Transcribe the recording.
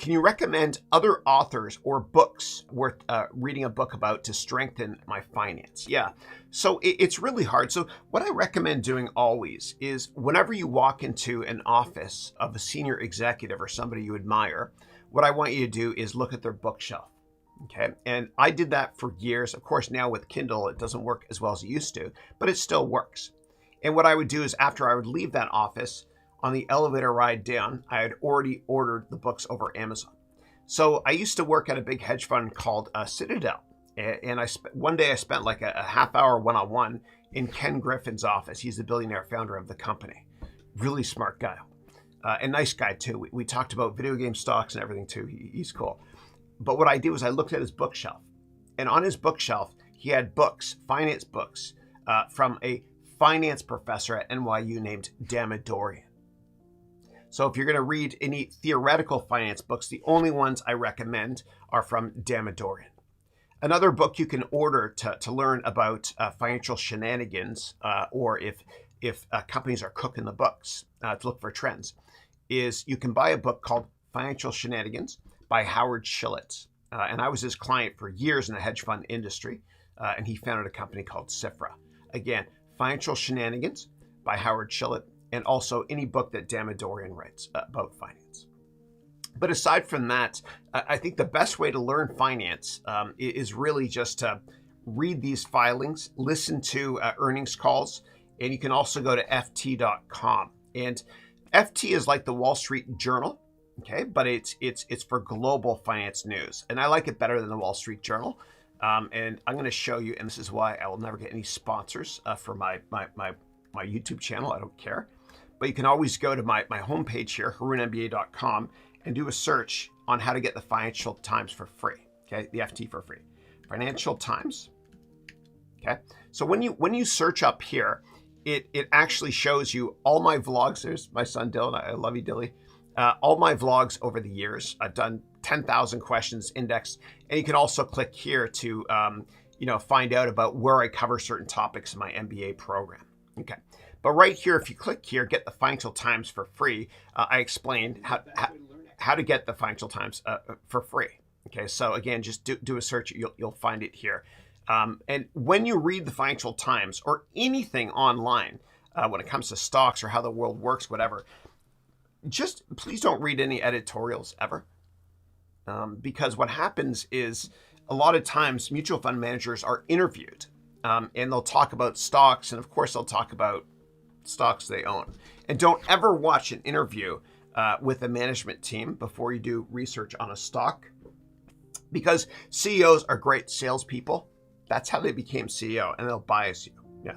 Can you recommend other authors or books worth reading a book about to strengthen my finance? Yeah, so it's really hard. So, what I recommend doing always is whenever you walk into an office of a senior executive or somebody you admire, what I want you to do is look at their bookshelf. Okay, and I did that for years. Of course, now with Kindle, it doesn't work as well as it used to, but it still works. And what I would do is after I would leave that office, on the elevator ride down, I had already ordered the books over Amazon. So I used to work at a big hedge fund called Citadel. And one day I spent like a half hour one-on-one in Ken Griffin's office. He's the billionaire founder of the company. Really smart guy. And nice guy too. We talked about video game stocks and everything too. He's cool. But what I did was I looked at his bookshelf. And on his bookshelf, he had books, finance books, from a finance professor at NYU named Damadorian. So if you're going to read any theoretical finance books, the only ones I recommend are from Damadorian. Another book you can order to learn about financial shenanigans, or if companies are cooking the books, to look for trends, is you can buy a book called Financial Shenanigans by Howard Schilitz. And I was his client for years in the hedge fund industry, and he founded a company called Cifra. Again, Financial Shenanigans by Howard Schilitz, and also any book that Damadorian writes about finance. But aside from that, I think the best way to learn finance is really just to read these filings, listen to earnings calls, and you can also go to ft.com. And FT is like the Wall Street Journal, okay? But it's for global finance news, and I like it better than the Wall Street Journal. And I'm going to show you, and this is why I will never get any sponsors for my YouTube channel. I don't care. But you can always go to my homepage here, harounmba.com, and do a search on how to get the Financial Times for free. Okay, the FT for free. Financial Times. Okay, so when you search up here, it actually shows you all my vlogs. There's my son Dylan. I love you, Dilly. All my vlogs over the years. I've done 10,000 questions indexed, and you can also click here to find out about where I cover certain topics in my MBA program. Okay. But right here, if you click here, get the Financial Times for free, I explained how to get the Financial Times for free. Okay, so again, just do a search, you'll find it here. And when you read the Financial Times or anything online, when it comes to stocks or how the world works, whatever, just please don't read any editorials ever. Because what happens is a lot of times mutual fund managers are interviewed, and they'll talk about stocks, and of course they'll talk about stocks they own. And don't ever watch an interview with a management team before you do research on a stock, because CEOs are great salespeople. That's how they became CEO, and they'll bias you. Yeah.